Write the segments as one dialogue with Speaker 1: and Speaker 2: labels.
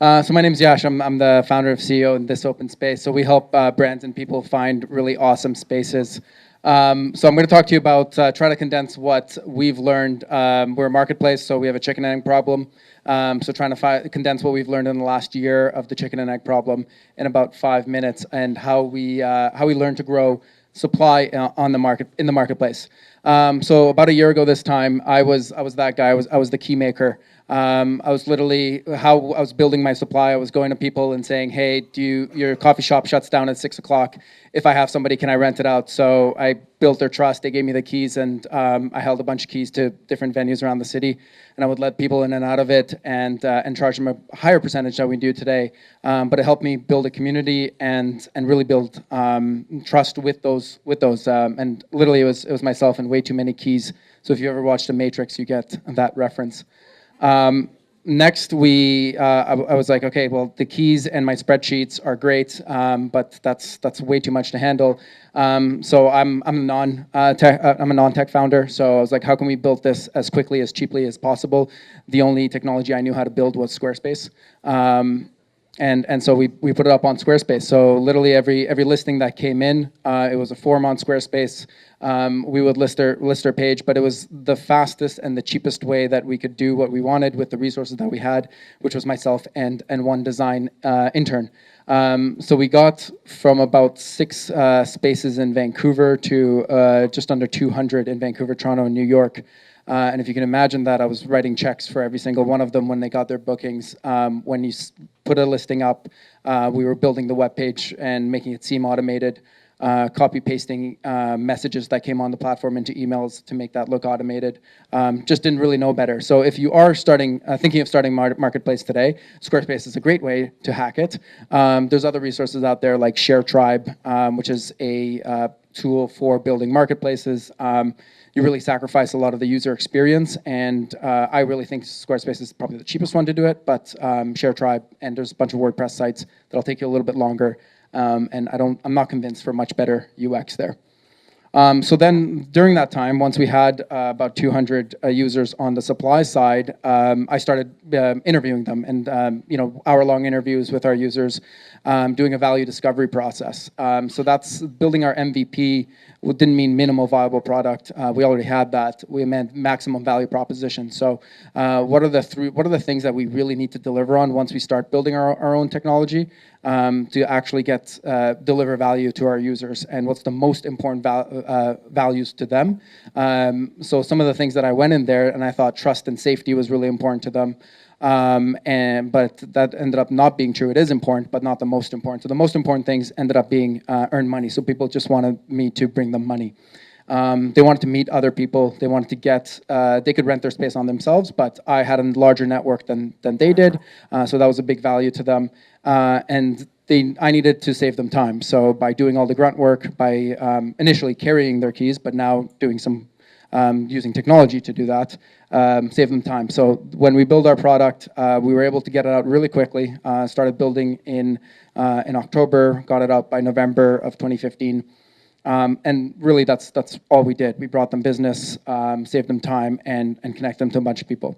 Speaker 1: So my name is Yash. I'm the founder of CEO in ThisOpenSpace. So we help brands and people find really awesome spaces. So I'm going to talk to you about try to condense what we've learned. We're a marketplace, so we have a chicken and egg problem. So trying to condense what we've learned in the last year of the chicken and egg problem in about 5 minutes, and how we learn to grow supply on the marketplace. So about a year ago this time, I was that guy. I was the Keymaker. I was literally how I was building my supply. I was going to people and saying, "Hey, your coffee shop shuts down at 6 o'clock. If I have somebody, can I rent it out?" So I built their trust. They gave me the keys, and I held a bunch of keys to different venues around the city, and I would let people in and out of it, and charge them a higher percentage than we do today. But it helped me build a community and really build trust with those. And literally, it was myself and way too many keys. So if you ever watched The Matrix, you get that reference. Next, I was like, okay, well, the keys and my spreadsheets are great, but that's way too much to handle. So I'm a non-tech founder. So I was like, how can we build this as quickly, as cheaply as possible? The only technology I knew how to build was Squarespace. And so we put it up on Squarespace. So literally every listing that came in, it was a form on Squarespace. We would list our page, but it was the fastest and the cheapest way that we could do what we wanted with the resources that we had, which was myself and one design intern. So we got from about 6 spaces in Vancouver to just under 200 in Vancouver, Toronto, and New York. And if you can imagine that, I was writing checks for every single one of them when they got their bookings. When you put a listing up, we were building the web page and making it seem automated, copy-pasting messages that came on the platform into emails to make that look automated. Just didn't really know better. So if you are thinking of starting marketplace today, Squarespace is a great way to hack it. There's other resources out there like ShareTribe, which is a tool for building marketplaces. You really sacrifice a lot of the user experience, and I really think Squarespace is probably the cheapest one to do it, but ShareTribe, and there's a bunch of WordPress sites that'll take you a little bit longer, and I'm not convinced for much better UX there. So then during that time, once we had about 200 users on the supply side, I started interviewing them, and hour-long interviews with our users, doing a value discovery process. So that's building our MVP. Didn't mean minimal viable product. We already had that. We meant maximum value proposition. So what are the things that we really need to deliver on once we start building our own technology to actually deliver value to our users, and what's the most important values to them. So some of the things that I went in there, and I thought trust and safety was really important to them. But that ended up not being true. It is important, but not the most important. So the most important things ended up being earn money. So people just wanted me to bring them money. They wanted to meet other people. They wanted to they could rent their space on themselves, but I had a larger network than they did. So that was a big value to them. And I needed to save them time. So by doing all the grunt work, by initially carrying their keys, but now doing some using technology to do that, save them time. So when we build our product, we were able to get it out really quickly. Started building in October, got it out by November of 2015. And really, that's all we did. We brought them business, saved them time, and connect them to a bunch of people.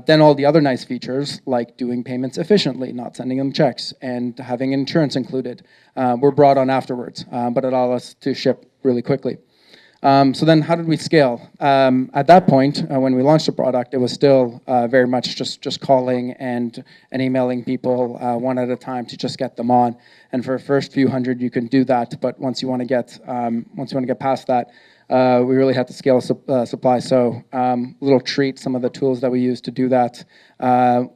Speaker 1: Then all the other nice features, like doing payments efficiently, not sending them checks, and having insurance included, were brought on afterwards, but it allowed us to ship really quickly. So then how did we scale? At that point, when we launched the product, it was still very much just calling and emailing people one at a time to just get them on. And for the first few hundred, you can do that. But once you want to get past that, we really had to scale supply. So little treat, some of the tools that we use to do that.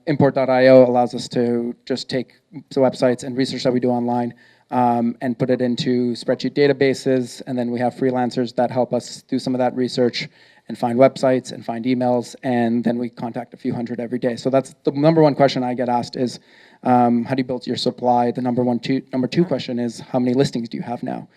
Speaker 1: Import.io allows us to just take the websites and research that we do online, and put it into spreadsheet databases, and then we have freelancers that help us do some of that research and find websites and find emails, and then we contact a few hundred every day. So that's the number one question I get asked is, how do you build your supply? The number two question is, how many listings do you have now?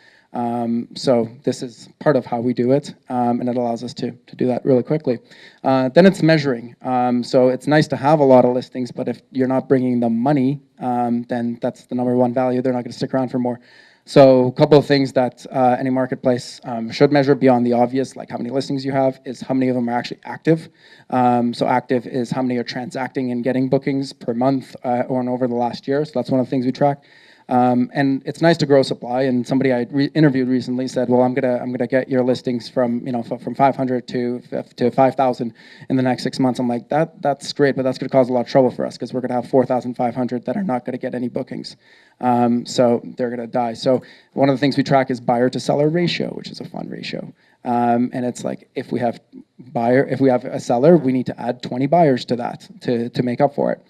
Speaker 1: So this is part of how we do it, and it allows us to do that really quickly. Then it's measuring. So it's nice to have a lot of listings, but if you're not bringing them money, then that's the number one value. They're not going to stick around for more. So a couple of things that any marketplace should measure beyond the obvious, like how many listings you have, is how many of them are actually active. So active is how many are transacting and getting bookings per month or over the last year. So that's one of the things we track. And it's nice to grow supply. And somebody I interviewed recently said, "Well, I'm gonna get your listings from from 500 to 5,000 in the next 6 months." I'm like, that's great, but that's going to cause a lot of trouble for us because we're going to have 4,500 that are not going to get any bookings. So they're going to die. So one of the things we track is buyer to seller ratio, which is a fun ratio. And it's like if we have a seller, we need to add 20 buyers to that to make up for it.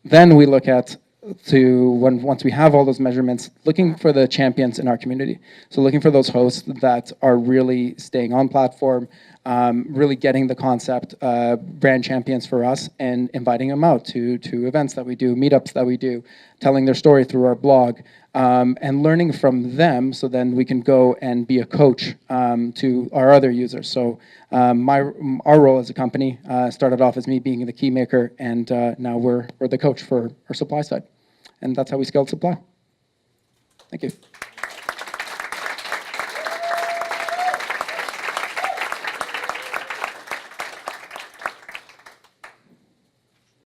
Speaker 1: Then we look at once we have all those measurements, looking for the champions in our community. So looking for those hosts that are really staying on platform, really getting the concept, brand champions for us, and inviting them out to events that we do, meetups that we do, telling their story through our blog, and learning from them so then we can go and be a coach to our other users. So our role as a company started off as me being the Keymaker, and now we're the coach for our supply side. And that's how we scaled supply. Thank you.